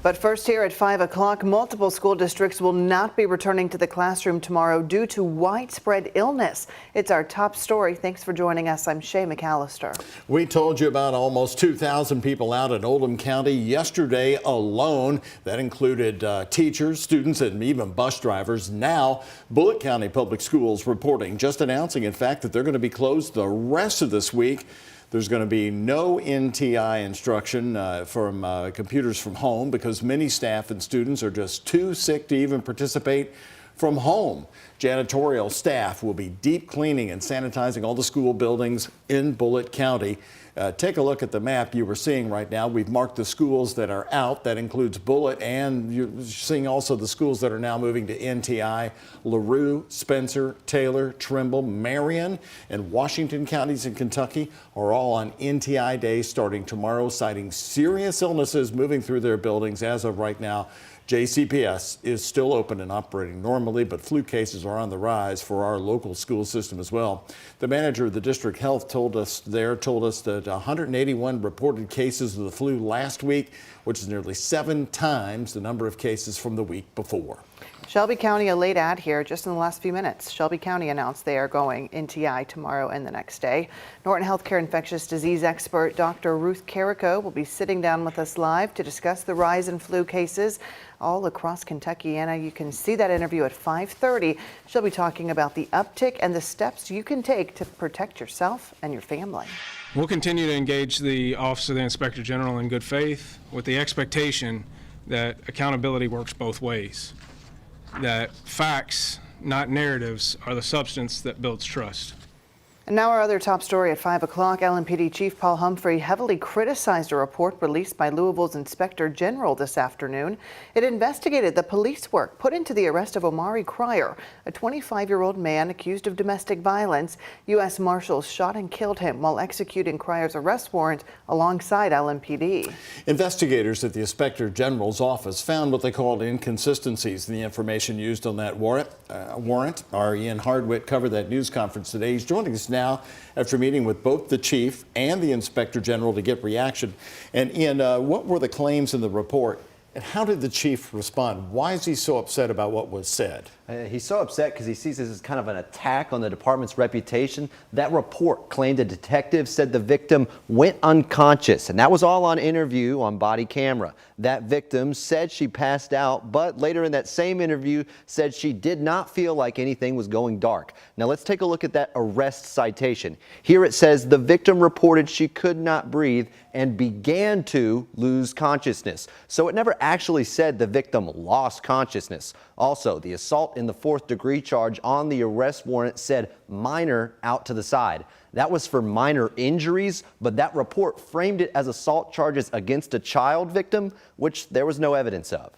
But first, here at 5 o'clock, multiple school districts will not be returning to the classroom tomorrow due to widespread illness. It's our top story. Thanks for joining us. I'm Shay McAllister. We told you about almost 2,000 people out in Oldham County yesterday alone. That included teachers, students, and even bus drivers. Now, Bullitt County Public Schools reporting, just announcing, in fact, that they're going to be closed the rest of this week. There's going to be no NTI instruction from computers from home because many staff and students are just too sick to even participate from home. Janitorial staff will be deep cleaning and sanitizing all the school buildings in Bullitt County. Take a look at the map you were seeing right now. We've marked the schools that are out. That includes Bullitt, and you're seeing also the schools that are now moving to NTI. LaRue, Spencer, Taylor, Trimble, Marion, and Washington counties in Kentucky are all on NTI day starting tomorrow, citing serious illnesses moving through their buildings. As of right now, JCPS is still open and operating normally, but flu cases are on the rise for our local school system as well. The manager of the district health told us that 181 reported cases of the flu last week, which is nearly 7 times the number of cases from the week before. Shelby County, a late ad here just in the last few minutes. Shelby County announced they are going NTI tomorrow and the next day. Norton Healthcare infectious disease expert Dr. Ruth Carrico will be sitting down with us live to discuss the rise in flu cases all across Kentucky. Anna, you can see that interview at 5:30. She'll be talking about the uptick and the steps you can take to protect yourself and your family. We'll continue to engage the Office of the Inspector General in good faith with the expectation that accountability works both ways. That facts, not narratives, are the substance that builds trust. And now our other top story at 5 o'clock. LMPD Chief Paul Humphrey heavily criticized a report released by Louisville's Inspector General this afternoon. It investigated the police work put into the arrest of Omari Cryer, a 25-year-old man accused of domestic violence. U.S. Marshals shot and killed him while executing Cryer's arrest warrant alongside LMPD. Investigators at the Inspector General's office found what they called inconsistencies in the information used on that warrant. Our Ian Hardwick covered that news conference today. He's joining us now after meeting with both the chief and the Inspector General to get reaction. And Ian, what were the claims in the report, and how did the chief respond? Why is he so upset about what was said? He's so upset because he sees this as kind of an attack on the department's reputation. That report claimed a detective said the victim went unconscious, and that was all on interview on body camera. That victim said she passed out, but later in that same interview said she did not feel like anything was going dark. Now let's take a look at that arrest citation. Here it says the victim reported she could not breathe and began to lose consciousness. So it never actually said the victim lost consciousness. Also, the assault in the 4th degree charge on the arrest warrant said minor out to the side. That was for minor injuries, but that report framed it as assault charges against a child victim, which there was no evidence of.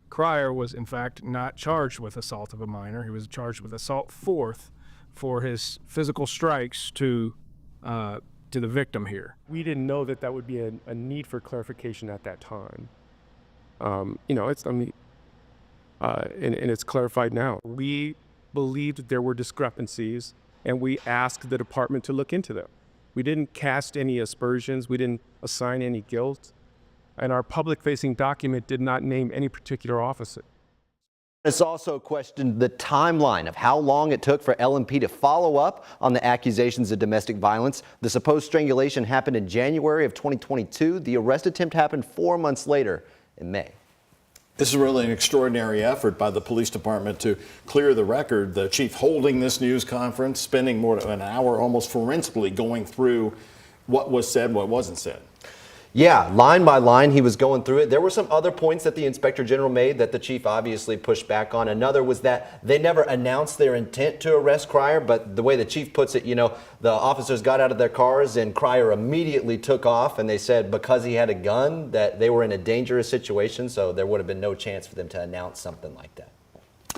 Cryer was in fact not charged with assault of a minor. He was charged with assault fourth for his physical strikes to the victim here. We didn't know that that would be a need for clarification at that time. And it's clarified now. We believed there were discrepancies, and we asked the department to look into them. We didn't cast any aspersions. We didn't assign any guilt. And our public-facing document did not name any particular officer. It's also questioned the timeline of how long it took for LMP to follow up on the accusations of domestic violence. The supposed strangulation happened in January of 2022. The arrest attempt happened 4 months later in May. This is really an extraordinary effort by the police department to clear the record. The chief holding this news conference, spending more than an hour almost forensically going through what was said, what wasn't said. Yeah, line by line, he was going through it. There were some other points that the Inspector General made that the chief obviously pushed back on. Another was that they never announced their intent to arrest Cryer, but the way the chief puts it, the officers got out of their cars and Cryer immediately took off, and they said because he had a gun that they were in a dangerous situation, so there would have been no chance for them to announce something like that.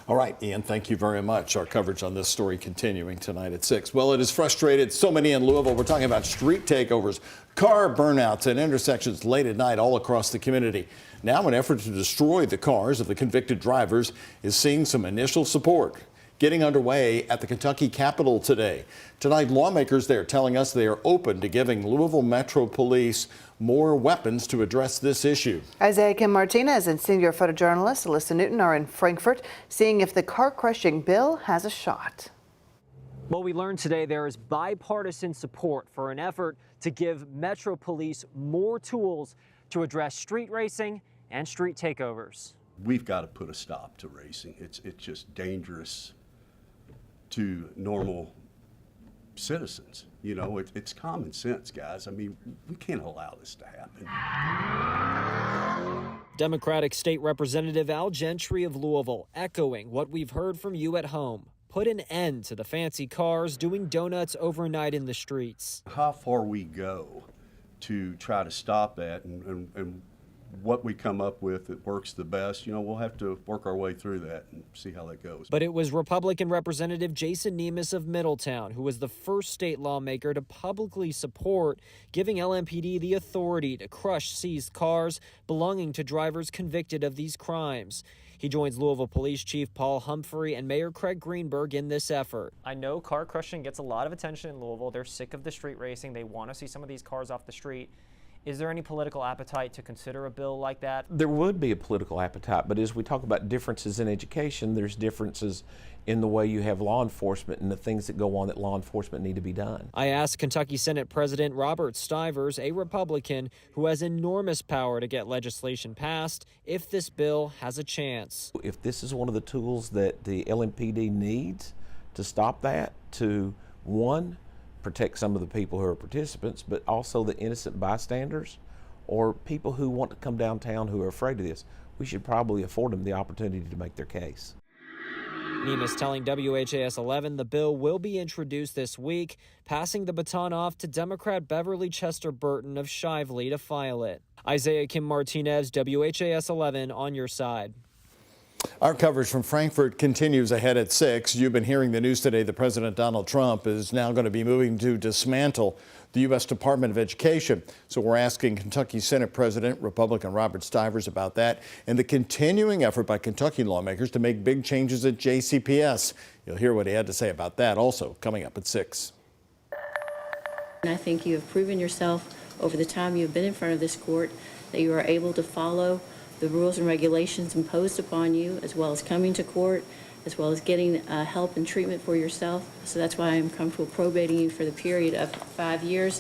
All right, Ian, thank you very much. Our coverage on this story continuing tonight at 6. Well, it has frustrated so many in Louisville. We're talking about street takeovers, car burnouts, and intersections late at night all across the community. Now, an effort to destroy the cars of the convicted drivers is seeing some initial support. getting underway at the Kentucky Capitol today. Tonight, lawmakers there telling us they are open to giving Louisville Metro Police more weapons to address this issue. Isaiah Kim Martinez and senior photojournalist Alyssa Newton are in Frankfort, seeing if the car-crushing bill has a shot. Well, we learned today there is bipartisan support for an effort to give Metro Police more tools to address street racing and street takeovers. We've got to put a stop to racing. It's just dangerous to normal citizens. You know, it's common sense, guys. I mean, we can't allow this to happen. Democratic State Representative Al Gentry of Louisville echoing what we've heard from you at home. Put an end to the fancy cars doing donuts overnight in the streets. How far we go to try to stop that and what we come up with that works the best, you know, we'll have to work our way through that and see how that goes. But it was Republican Representative Jason Nemes of Middletown who was the first state lawmaker to publicly support giving LMPD the authority to crush seized cars belonging to drivers convicted of these crimes. He joins Louisville Police Chief Paul Humphrey and Mayor Craig Greenberg in this effort. I know car crushing gets a lot of attention in Louisville. They're sick of the street racing. They want to see some of these cars off the street. Is there any political appetite to consider a bill like that? There would be a political appetite, but as we talk about differences in education, there's differences in the way you have law enforcement and the things that go on that law enforcement need to be done. I asked Kentucky Senate President Robert Stivers, a Republican who has enormous power to get legislation passed, if this bill has a chance. If this is one of the tools that the LMPD needs to stop that, to one, protect some of the people who are participants, but also the innocent bystanders or people who want to come downtown who are afraid of this, we should probably afford them the opportunity to make their case. Nemes telling WHAS11 the bill will be introduced this week, passing the baton off to Democrat Beverly Chester Burton of Shively to file it. Isaiah Kim Martinez, WHAS11 on your side. Our coverage from Frankfort continues ahead at 6. You've been hearing the news today that President Donald Trump is now going to be moving to dismantle the U.S. Department of Education. So we're asking Kentucky Senate President Republican Robert Stivers about that and the continuing effort by Kentucky lawmakers to make big changes at JCPS. You'll hear what he had to say about that also coming up at 6. And I think you have proven yourself over the time you have been in front of this court that you are able to follow the rules and regulations imposed upon you, as well as coming to court, as well as getting help and treatment for yourself. So that's why I'm comfortable probating you for the period of 5 years.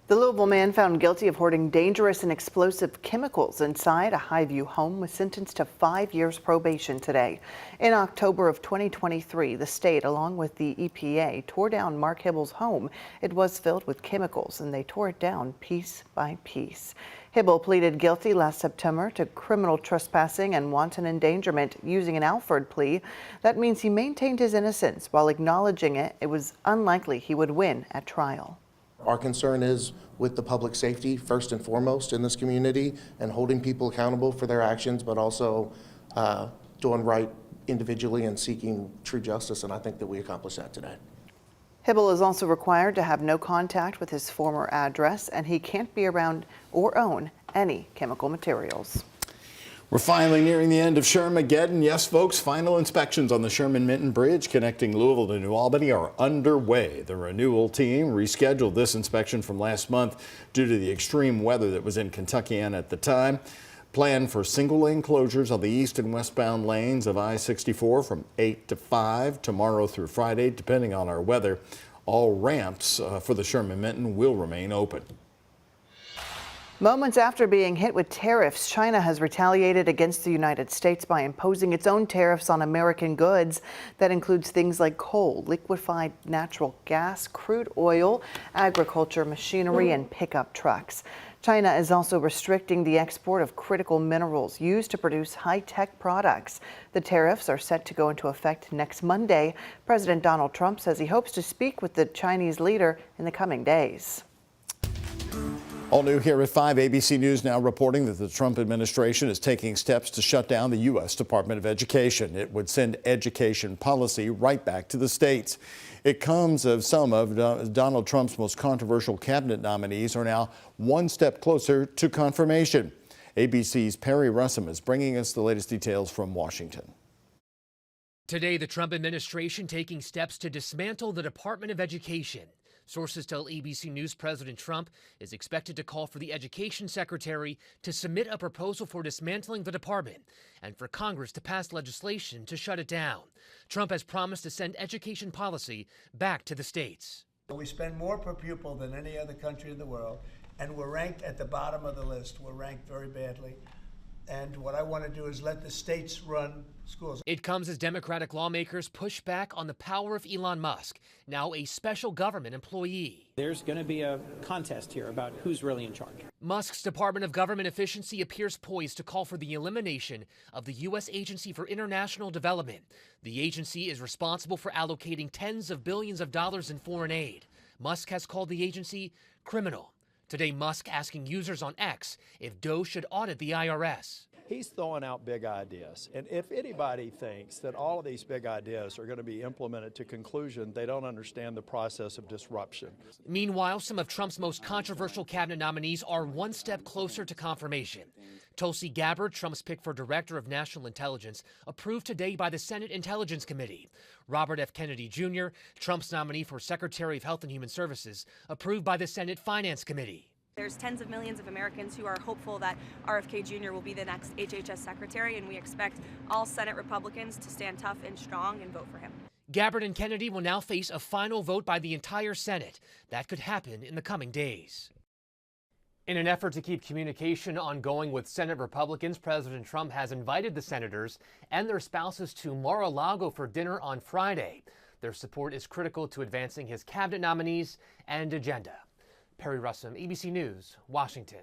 The Louisville man found guilty of hoarding dangerous and explosive chemicals inside a Highview home was sentenced to 5 years probation today. In October of 2023, the state, along with the EPA, tore down Mark Hibble's home. It was filled with chemicals, and they tore it down piece by piece. Hibble pleaded guilty last September to criminal trespassing and wanton endangerment using an Alford plea. That means he maintained his innocence while acknowledging it was unlikely he would win at trial. Our concern is with the public safety first and foremost in this community and holding people accountable for their actions, but also doing right individually and seeking true justice, and I think that we accomplished that today. Hibble is also required to have no contact with his former address, and he can't be around or own any chemical materials. We're finally nearing the end of Shermageddon. Yes, folks, final inspections on the Sherman-Minton Bridge connecting Louisville to New Albany are underway. The renewal team rescheduled this inspection from last month due to the extreme weather that was in Kentucky at the time. Plan for single-lane closures on the east and westbound lanes of I-64 from 8 to 5 tomorrow through Friday, depending on our weather. All ramps for the Sherman-Minton will remain open. Moments after being hit with tariffs, China has retaliated against the United States by imposing its own tariffs on American goods. That includes things like coal, liquefied natural gas, crude oil, agriculture, machinery, and pickup trucks. China is also restricting the export of critical minerals used to produce high-tech products. The tariffs are set to go into effect next Monday. President Donald Trump says he hopes to speak with the Chinese leader in the coming days. All new here at 5, ABC News now reporting that the Trump administration is taking steps to shut down the U.S. Department of Education. It would send education policy right back to the states. It comes as some of Donald Trump's most controversial cabinet nominees are now one step closer to confirmation. ABC's Perry Russum is bringing us the latest details from Washington. Today, the Trump administration taking steps to dismantle the Department of Education. Sources tell ABC News President Trump is expected to call for the Education Secretary to submit a proposal for dismantling the department and for Congress to pass legislation to shut it down. Trump has promised to send education policy back to the states. We spend more per pupil than any other country in the world, and we're ranked at the bottom of the list. We're ranked very badly. And what I want to do is let the states run schools. It comes as Democratic lawmakers push back on the power of Elon Musk, now a special government employee. There's going to be a contest here about who's really in charge. Musk's Department of Government Efficiency appears poised to call for the elimination of the U.S. Agency for International Development. The agency is responsible for allocating tens of billions of dollars in foreign aid. Musk has called the agency criminal. Today, Musk asking users on X if Doe should audit the IRS. He's throwing out big ideas. And if anybody thinks that all of these big ideas are going to be implemented to conclusion, they don't understand the process of disruption. Meanwhile, some of Trump's most controversial cabinet nominees are one step closer to confirmation. Tulsi Gabbard, Trump's pick for Director of National Intelligence, approved today by the Senate Intelligence Committee. Robert F. Kennedy Jr., Trump's nominee for Secretary of Health and Human Services, approved by the Senate Finance Committee. There's tens of millions of Americans who are hopeful that RFK Jr. will be the next HHS secretary, and we expect all Senate Republicans to stand tough and strong and vote for him. Gabbard and Kennedy will now face a final vote by the entire Senate. That could happen in the coming days. In an effort to keep communication ongoing with Senate Republicans, President Trump has invited the senators and their spouses to Mar-a-Lago for dinner on Friday. Their support is critical to advancing his cabinet nominees and agenda. Perry Russum, ABC News, Washington.